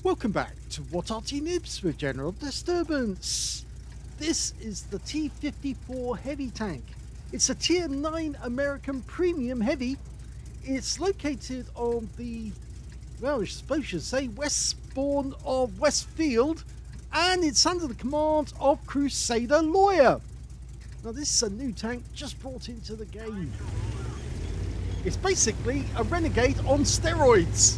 Welcome back to What Arty Noobs with General Disturbance. This is the T54 Heavy Tank. It's a Tier 9 American Premium Heavy. It's located on the, well, I suppose you should say, west spawn of Westfield, and it's under the command of Crusader Lawyer. Now this is a new tank just brought into the game. It's basically a Renegade on steroids.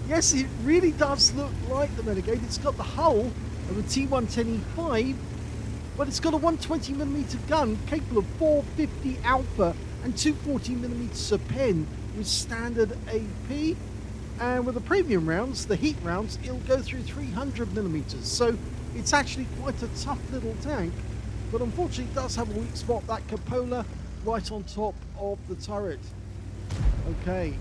Yes, it really does look like the Renegade. It's got the hull of a T110E5, but it's got a 120mm gun capable of 450 Alpha and 240mm Serpen with standard AP. And with the premium rounds, the heat rounds, it'll go through 300mm. So it's actually quite a tough little tank, but unfortunately it does have a weak spot, that cupola right on top of the turret. Okay.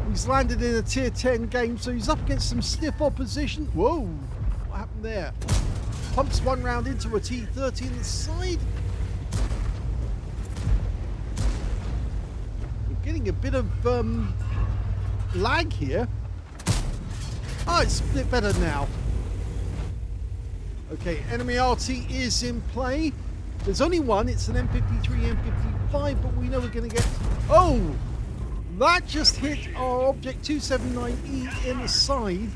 He's landed in a tier 10 game, so he's up against some stiff opposition. Whoa, what happened there? Pumps one round into a T30 in the side. We're getting a bit of lag here. Oh, it's a bit better now. Okay, enemy Arty is in play. There's only one, it's an M53, M55, but we know we're going to get... Oh! That just hit our Object 279E in the side,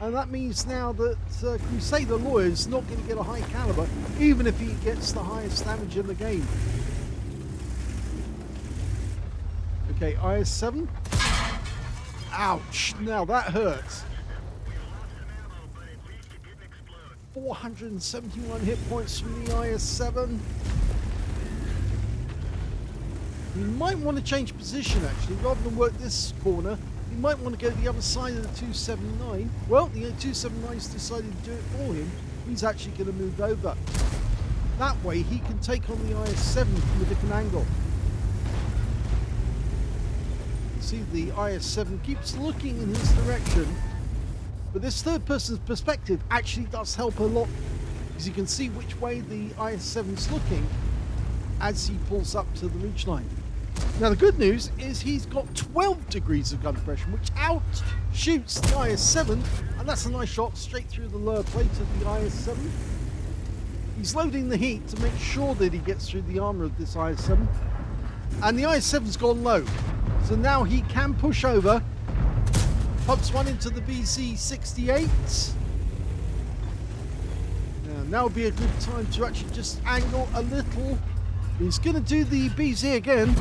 and that means now that Crusader Lawyer is not going to get a high caliber, even if he gets the highest damage in the game. Okay, IS-7. Ouch! Now that hurts. 471 hit points from the IS-7. You might want to change position actually, rather than work this corner. You might want to go the other side of the 279. Well, the 279's decided to do it for him. He's actually going to move over. That way he can take on the IS-7 from a different angle. See, the IS-7 keeps looking in his direction, but this third person's perspective actually does help a lot, because you can see which way the IS-7's looking as he pulls up to the ridgeline. Now the good news is he's got 12 degrees of gun depression, which outshoots the IS-7, and that's a nice shot straight through the lower plate of the IS-7. He's loading the heat to make sure that he gets through the armour of this IS-7, and the IS-7's gone low, so now he can push over. Pumps one into the BZ-68. Now would be a good time to actually just angle a little. He's going to do the BZ again.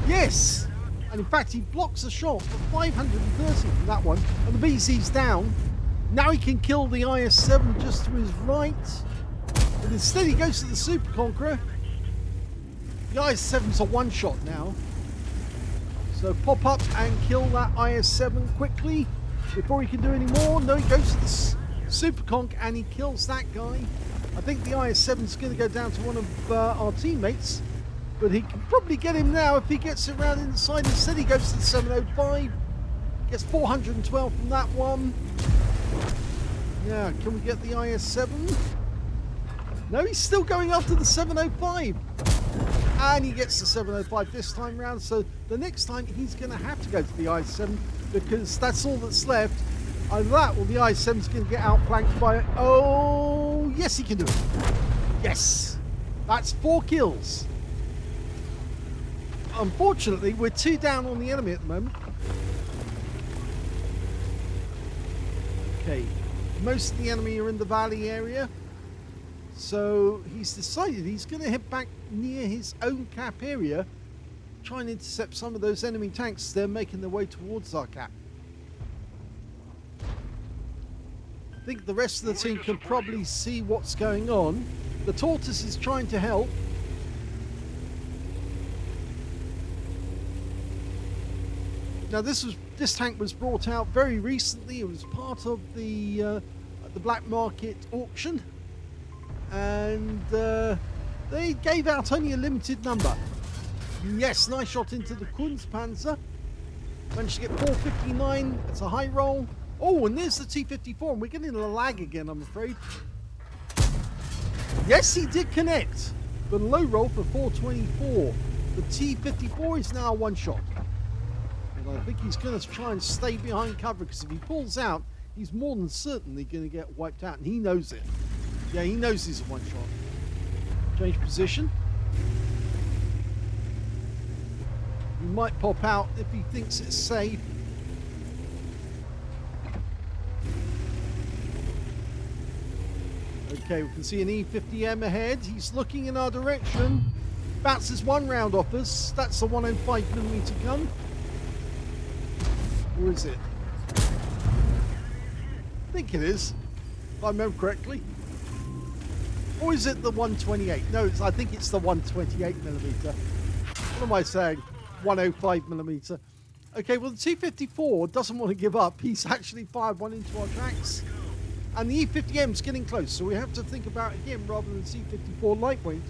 Yes! And in fact, he blocks a shot for 530 from that one. And the BZ's down. Now he can kill the IS-7 just to his right. But instead he goes to the Super Conqueror. The IS-7's a one-shot now. So pop up and kill that IS-7 quickly before he can do any more. No, he goes to the Super Conk and he kills that guy. I think the IS-7's going to go down to one of our teammates, but he can probably get him now if he gets around inside. Instead he goes to the 705, gets 412 from that one. Yeah, can we get the IS-7? No, he's still going after the 705. And he gets the 705 this time round, so the next time he's going to have to go to the IS-7, because that's all that's left. Either that or the IS-7's going to get outflanked by... Oh, yes, he can do it. Yes. That's 4 kills. Unfortunately, we're 2 down on the enemy at the moment. Okay. Most of the enemy are in the valley area. So he's decided he's going to head back near his own cap area, try and intercept some of those enemy tanks. They're making their way towards our cap. I think the rest of the team can probably see what's going on. The Tortoise is trying to help. Now this tank was brought out very recently. It was part of the black market auction, and they gave out only a limited number. Yes, nice shot into the Kunstpanzer. Managed to get 459. It's a high roll. Oh, and there's the T54, and we're getting a lag again, I'm afraid. Yes, he did connect, but a low roll for 424. The T54 is now a one-shot. And I think he's going to try and stay behind cover, because if he pulls out, he's more than certainly going to get wiped out, and he knows it. Yeah, he knows he's a one-shot. Change position. He might pop out if he thinks it's safe. Okay, we can see an E50M ahead. He's looking in our direction. Bounces one round off us. That's the 105mm gun. Or is it? I think it is, if I remember correctly. Or is it the 128? No, I think it's the 128mm. What am I saying? 105mm. Okay, well, the T54 doesn't want to give up. He's actually fired one into our tracks. And the E50M's getting close, so we have to think about him rather than C54 lightweight.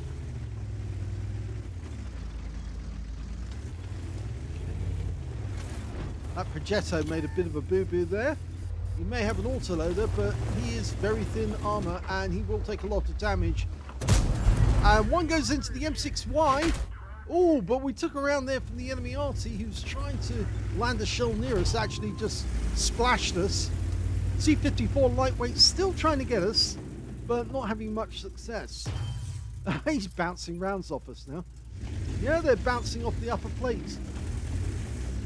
That Progetto made a bit of a boo-boo there. He may have an autoloader, but he is very thin armor, and he will take a lot of damage. And one goes into the M6Y. Oh, but we took around there from the enemy Arty, who's trying to land a shell near us, actually just splashed us. C54 lightweight still trying to get us, but not having much success. He's bouncing rounds off us now. Yeah, they're bouncing off the upper plate.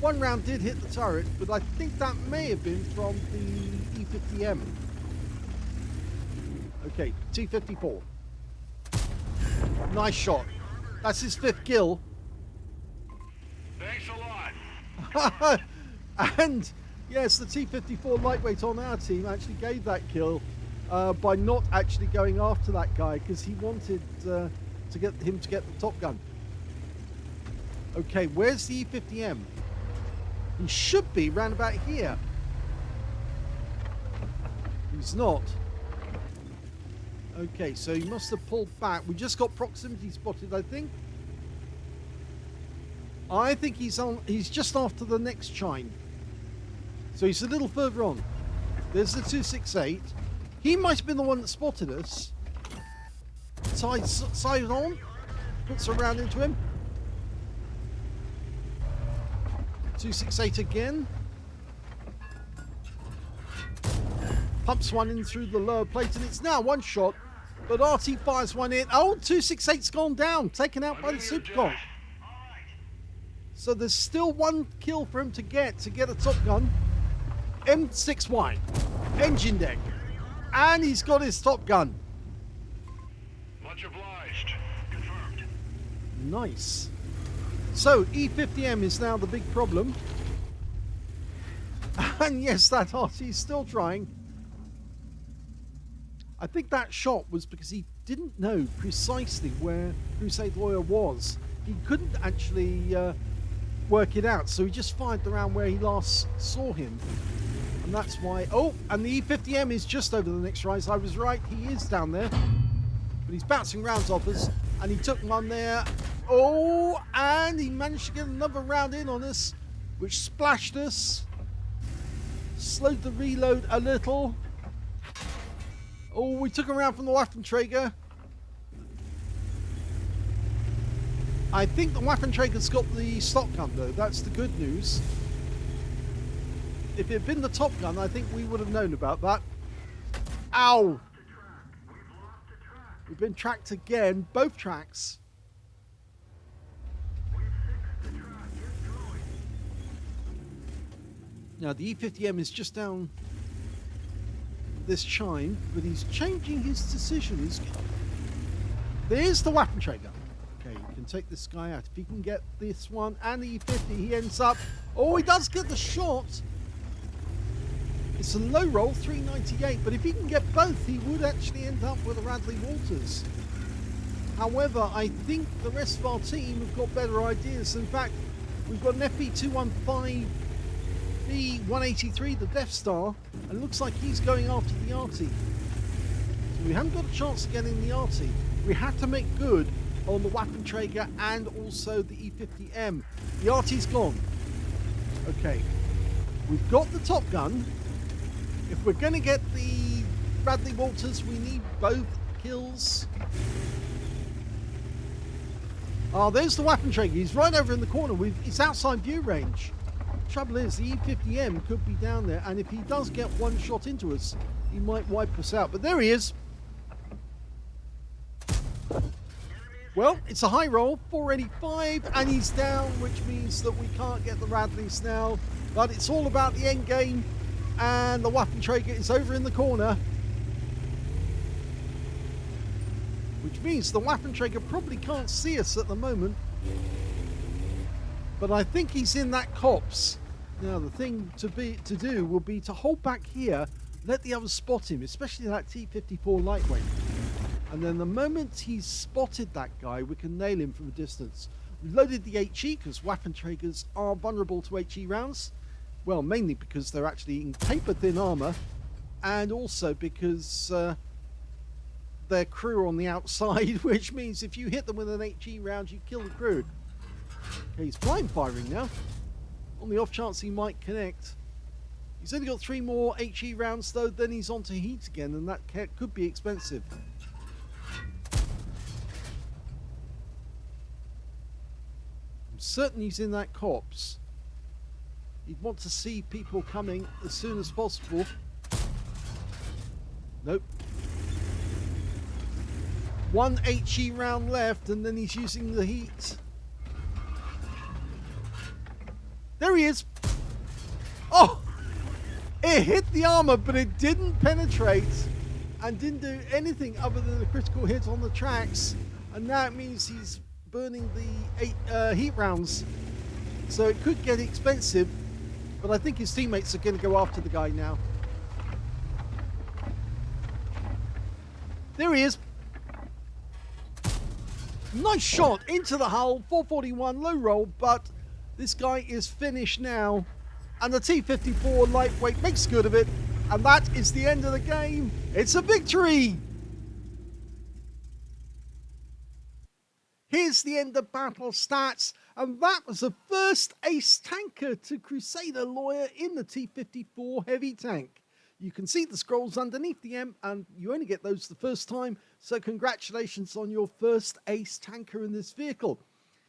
One round did hit the turret, but I think that may have been from the E50M. Okay, T54. Nice shot. That's his 5th kill. Thanks a lot. And yes, the T54 lightweight on our team actually gave that kill by not actually going after that guy because he wanted to get him to get the top gun. Okay, where's the E50M? He should be round about here. He's not. Okay, so he must have pulled back. We just got proximity spotted, I think. I think he's just after the next chine. So he's a little further on. There's the 268. He might have been the one that spotted us. Side on. Puts a round into him. 268 again. Pumps one in through the lower plate, and it's now one shot. But Arty fires one in. Oh, 268's gone down. Taken out by the Supercon. So there's still one kill for him to get a top gun. M6Y. Engine deck. And he's got his top gun. Much obliged. Confirmed. Nice. So E50M is now the big problem. And yes, that Arty's still trying. I think that shot was because he didn't know precisely where Crusade Lawyer was. He couldn't actually work it out, so he just fired the round where he last saw him. And that's why... Oh, and the E50M is just over the next rise. I was right, he is down there. But he's bouncing rounds off us, and he took one there. Oh, and he managed to get another round in on us, which splashed us. Slowed the reload a little. Oh, we took him around from the Waffenträger. I think the Waffenträger's got the stock gun though, that's the good news. If it had been the top gun, I think we would have known about that. Ow! We've been tracked again, both tracks. Now the E50M is just down this chine, but he's changing his decision. There's the Waffenträger. Okay, you can take this guy out. If he can get this one and the E50, he ends up... Oh, he does get the shot. It's a low roll, 398, but if he can get both, he would actually end up with a Radley Walters. However, I think the rest of our team have got better ideas. In fact, we've got an FP215 B183, the Death Star, and it looks like he's going after the Arty. So we haven't got a chance of getting the Arty. We have to make good on the Waffenträger and also the E50M. The Arty's gone. Okay, we've got the top gun. If we're going to get the Bradley Walters, we need both kills. Oh, there's the Waffenträger. He's right over in the corner. He's outside view range. Trouble is, the E50M could be down there, and if he does get one shot into us, he might wipe us out. But there he is. Well, it's a high roll, 485, and he's down, which means that we can't get the Radleys now. But it's all about the end game, and the Waffenträger is over in the corner. Which means the Waffenträger probably can't see us at the moment. But I think he's in that copse. Now the thing to do will be to hold back here, let the others spot him, especially that T54 lightweight. And then the moment he's spotted that guy, we can nail him from a distance. We loaded the HE because Waffenträgers are vulnerable to HE rounds. Well, mainly because they're actually in paper-thin armor, and also because their crew are on the outside, which means if you hit them with an HE round, you kill the crew. Okay, he's blind firing now, on the off chance he might connect. He's only got 3 more HE rounds though, then he's on to heat again, and that could be expensive. I'm certain he's in that copse. He'd want to see people coming as soon as possible. Nope. 1 HE round left, and then he's using the heat. There he is. Oh! It hit the armor, but it didn't penetrate and didn't do anything other than a critical hit on the tracks. And now it means he's burning the heat rounds. So it could get expensive, but I think his teammates are going to go after the guy now. There he is. Nice shot into the hull, 441 low roll, but this guy is finished now. And the T54 lightweight makes good of it. And that is the end of the game. It's a victory. Here's the end of battle stats. And that was the first ace tanker to Crusader Lawyer in the T54 Heavy Tank. You can see the scrolls underneath the M, and you only get those the first time. So congratulations on your first ace tanker in this vehicle.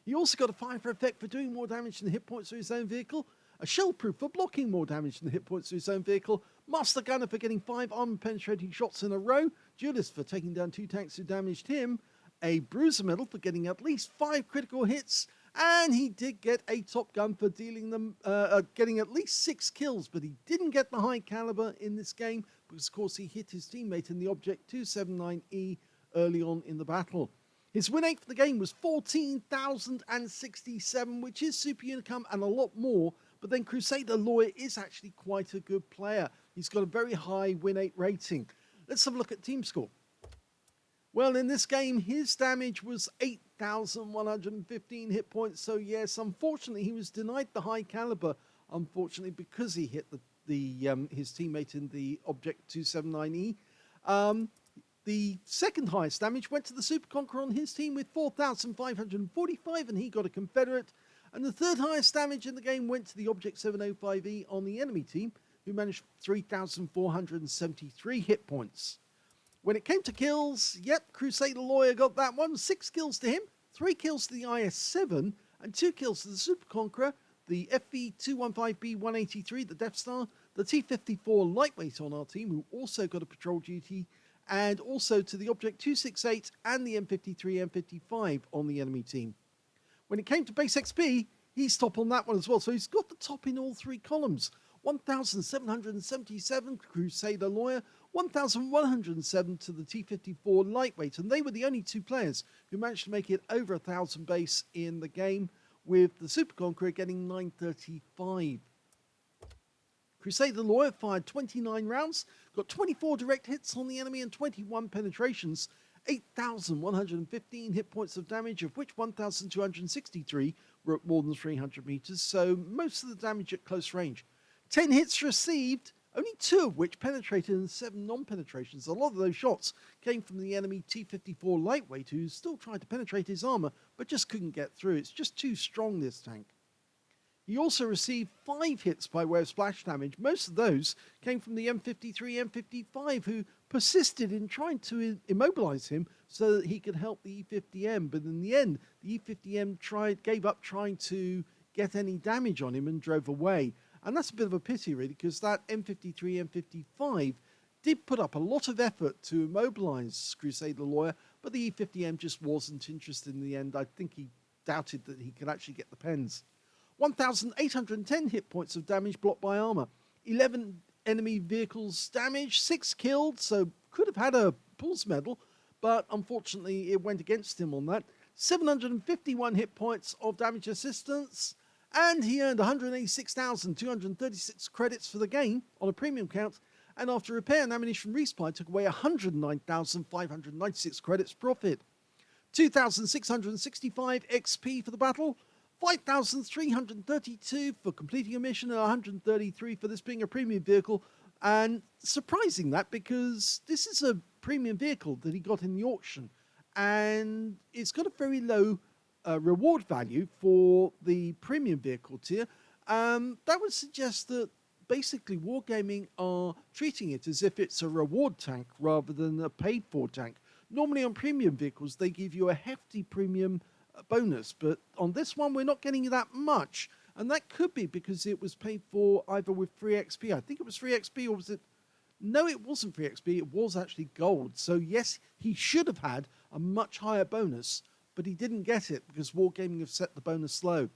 He also got a fire effect for doing more damage than hit points to his own vehicle, a shell proof for blocking more damage than hit points to his own vehicle, master gunner for getting 5 armor penetrating shots in a row, duelist for taking down 2 tanks who damaged him, a bruiser medal for getting at least 5 critical hits, and he did get a top gun for dealing them, getting at least 6 kills, but he didn't get the high caliber in this game because, of course, he hit his teammate in the Object 279E early on in the battle. His win rate for the game was 14,067, which is super unicum and a lot more, but then Crusader Lawyer is actually quite a good player. He's got a very high win rate rating. Let's have a look at team score. Well, in this game, his damage was 8,115 hit points. So yes, unfortunately, he was denied the high caliber, unfortunately, because he hit his teammate in the Object 279E. The second highest damage went to the Super Conqueror on his team with 4,545, and he got a Confederate. And the third highest damage in the game went to the Object 705E on the enemy team, who managed 3,473 hit points. When it came to kills, yep, Crusader Lawyer got that one. 6 kills to him, 3 kills to the IS-7, and 2 kills to the Super Conqueror, the FV-215B-183, the Death Star, the T-54 lightweight on our team, who also got a patrol duty, and also to the Object 268 and the M53, M55 on the enemy team. When it came to base XP, he's top on that one as well, so he's got the top in all 3 columns. 1,777 Crusader Lawyer, 1,107 to the T54 lightweight, and they were the only 2 players who managed to make it over 1,000 base in the game, with the Super Conqueror getting 935. Crusader Lawyer fired 29 rounds, got 24 direct hits on the enemy and 21 penetrations, 8,115 hit points of damage, of which 1,263 were at more than 300 meters, so most of the damage at close range. 10 hits received, only 2 of which penetrated and 7 non-penetrations. A lot of those shots came from the enemy T-54 lightweight, who still tried to penetrate his armor, but just couldn't get through. It's just too strong, this tank. He also received 5 hits by way of splash damage. Most of those came from the M53, M55, who persisted in trying to immobilize him so that he could help the E50M. But in the end, the E50M gave up trying to get any damage on him and drove away. And that's a bit of a pity, really, because that M53, M55 did put up a lot of effort to immobilize Crusader Lawyer, but the E50M just wasn't interested in the end. I think he doubted that he could actually get the pens. 1,810 hit points of damage blocked by armor. 11 enemy vehicles damaged, 6 killed, so could have had a Pulse medal, but unfortunately it went against him on that. 751 hit points of damage assistance, and he earned 186,236 credits for the game on a premium count, and after repair and ammunition resupply took away 109,596 credits profit. 2,665 XP for the battle, 5,332 for completing a mission, and 133 for this being a premium vehicle. And surprising that, because this is a premium vehicle that he got in the auction, and it's got a very low reward value for the premium vehicle tier. That would suggest that basically Wargaming are treating it as if it's a reward tank rather than a paid for tank. Normally on premium vehicles, they give you a hefty premium bonus, but on this one, we're not getting that much. And that could be because it was paid for either with free XP. I think it was free XP, or was it? No, it wasn't free XP. It was actually gold. So yes, he should have had a much higher bonus, but he didn't get it because Wargaming have set the bonus low.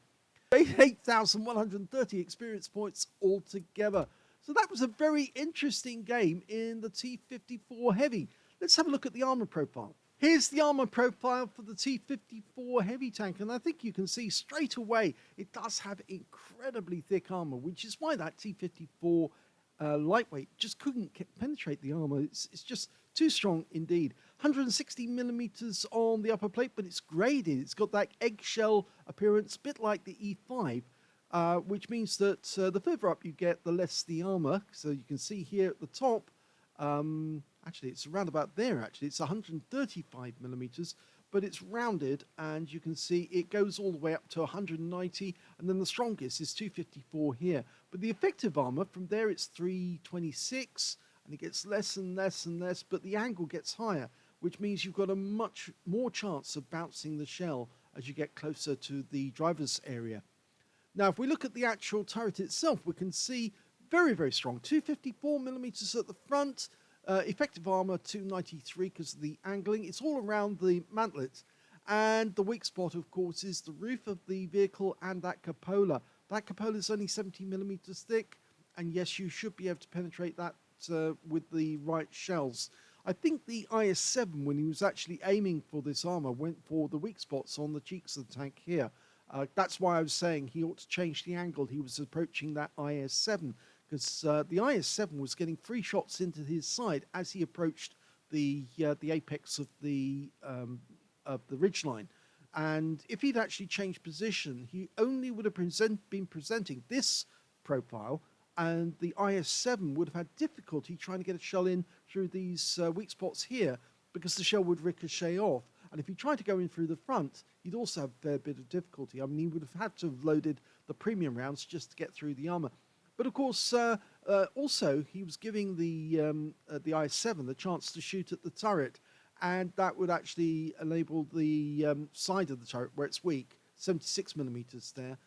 8,130 experience points altogether. So that was a very interesting game in the T54 Heavy. Let's have a look at the armor profile. Here's the armor profile for the T54 Heavy Tank, and I think you can see straight away it does have incredibly thick armor, which is why that T54 lightweight just couldn't penetrate the armor. It's just too strong indeed. 160 millimeters on the upper plate, but it's graded. It's got that eggshell appearance, a bit like the E5, which means that the further up you get, the less the armor. So you can see here at the top, actually it's around about there, actually. It's 135 millimeters, but it's rounded, and you can see it goes all the way up to 190, and then the strongest is 254 here. But the effective armor, from there it's 326, and it gets less and less and less, but the angle gets higher, which means you've got a much more chance of bouncing the shell as you get closer to the driver's area. Now, if we look at the actual turret itself, we can see very, very strong. 254 millimeters at the front, effective armor 293 because of the angling. It's all around the mantlet. And the weak spot, of course, is the roof of the vehicle and that cupola. That cupola is only 70 millimeters thick. And yes, you should be able to penetrate that with the right shells. I think the IS-7, when he was actually aiming for this armor, went for the weak spots on the cheeks of the tank here. That's why I was saying he ought to change the angle he was approaching that IS-7, because the IS-7 was getting 3 shots into his side as he approached the apex of the ridgeline. And if he'd actually changed position, he only would have been presenting this profile, and the IS-7 would have had difficulty trying to get a shell in through these weak spots here, because the shell would ricochet off. And if he tried to go in through the front, he'd also have a fair bit of difficulty. I mean, he would have had to have loaded the premium rounds just to get through the armor. But of course, also, he was giving the IS-7 the chance to shoot at the turret, and that would actually enable the side of the turret where it's weak, 76 millimeters there,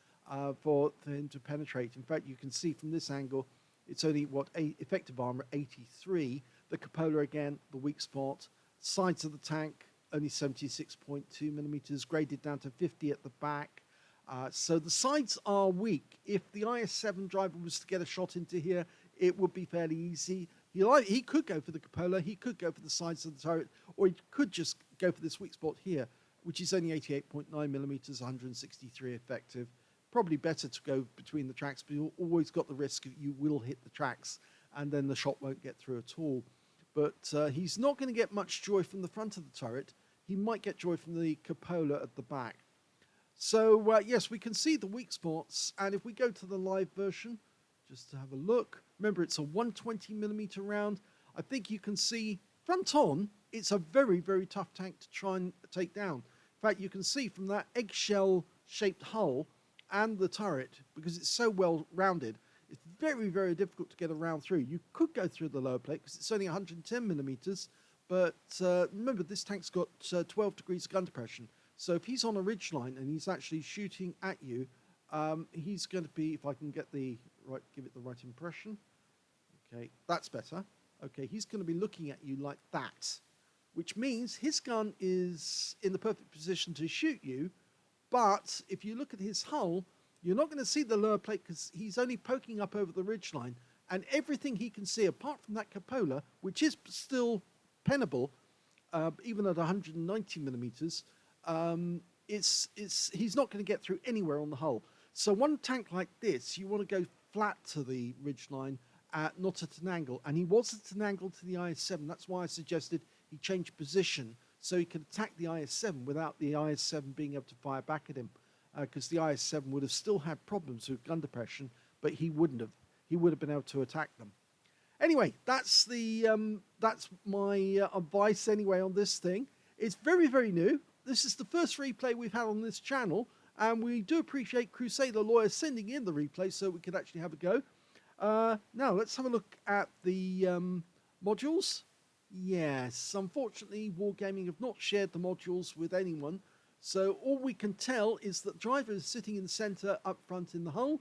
for him to penetrate. In fact, you can see from this angle, it's only, effective armor 83. The cupola again, the weak spot. Sides of the tank, only 76.2 millimeters, graded down to 50 at the back. So the sides are weak. If the IS-7 driver was to get a shot into here, it would be fairly easy. He could go for the cupola, he could go for the sides of the turret, or he could just go for this weak spot here, which is only 88.9 millimeters, 163 effective. Probably better to go between the tracks, but you've always got the risk that you will hit the tracks, and then the shot won't get through at all. But he's not going to get much joy from the front of the turret. He might get joy from the cupola at the back. So, yes, we can see the weak spots. And if we go to the live version, just to have a look. Remember, it's a 120 millimeter round. I think you can see front on, it's a very, very tough tank to try and take down. In fact, you can see from that eggshell-shaped hull and the turret, because it's so well rounded, it's very, very difficult to get around through. You could go through the lower plate because it's only 110 millimeters, but remember, this tank's got 12 degrees of gun depression. So if he's on a ridgeline and he's actually shooting at you, He's going to be, if I can get the right, give it the right impression. Okay, that's better. Okay, he's going to be looking at you like that, which means his gun is in the perfect position to shoot you. But if you look at his hull, you're not going to see the lower plate because he's only poking up over the ridgeline, and everything he can see, apart from that cupola, which is still pennable, even at 190 millimeters, he's not going to get through anywhere on the hull. So one tank like this, you want to go flat to the ridgeline, not at an angle. And he was at an angle to the IS-7. That's why I suggested he change position so he could attack the IS-7 without the IS-7 being able to fire back at him. Because the IS-7 would have still had problems with gun depression, but he wouldn't have. He would have been able to attack them. Anyway, that's my advice anyway on this thing. It's very, very new. This is the first replay we've had on this channel, and we do appreciate Crusader Lawyer sending in the replay so we could actually have a go. Now, let's have a look at the modules. Yes, unfortunately, Wargaming have not shared the modules with anyone, so all we can tell is that driver is sitting in the center up front in the hull.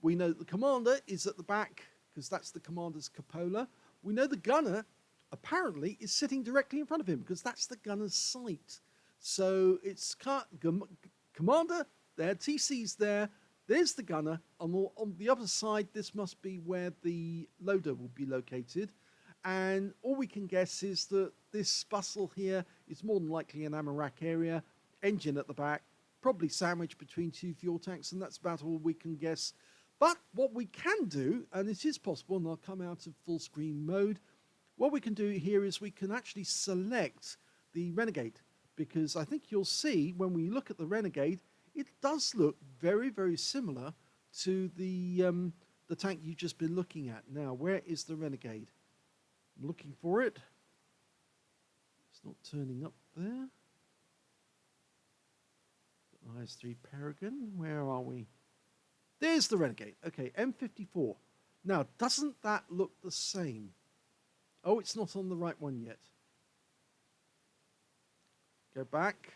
We know that the commander is at the back, because that's the commander's cupola. We know the gunner, apparently, is sitting directly in front of him, because that's the gunner's sight. So it's commander there, TC's there, there's the gunner. On the other side, this must be where the loader will be located. And all we can guess is that this bustle here is more than likely an ammo rack area, engine at the back, probably sandwiched between two fuel tanks, and that's about all we can guess. But what we can do, and it is possible, and I'll come out of full screen mode, what we can do here is we can actually select the Renegade, because I think you'll see when we look at the Renegade, it does look very, very similar to the tank you've just been looking at. Now, where is the Renegade? I'm looking for it. It's not turning up there. IS-3 Peregrine, where are we? There's the Renegade. Okay, M54. Now, doesn't that look the same? Oh, it's not on the right one yet. Go back.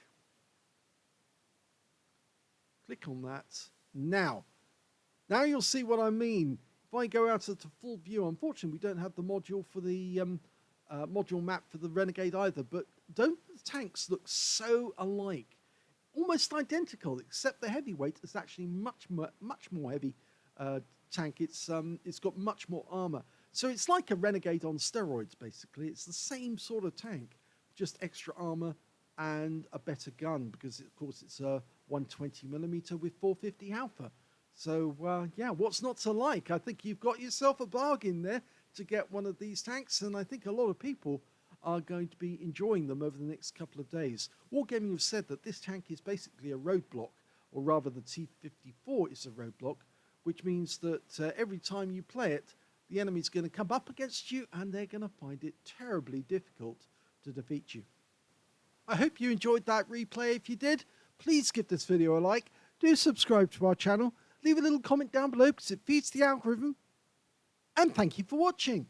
Click on that. Now you'll see what I mean. If I go out to full view, unfortunately, we don't have the module for the module map for the Renegade either. But don't the tanks look so alike? Almost identical, except the heavyweight is actually much more heavy tank. It's got much more armor. So it's like a Renegade on steroids, basically. It's the same sort of tank, just extra armor and a better gun, because of course it's a 120mm with 450 alpha. So yeah, what's not to like? I think you've got yourself a bargain there to get one of these tanks, and I think a lot of people are going to be enjoying them over the next couple of days. Wargaming have said that this tank is basically a roadblock, or rather the T54 is a roadblock, which means that every time you play it, the enemy's going to come up against you and they're going to find it terribly difficult to defeat you. I hope you enjoyed that replay. If you did, please give this video a like. Do subscribe to our channel. Leave a little comment down below because it feeds the algorithm. And thank you for watching.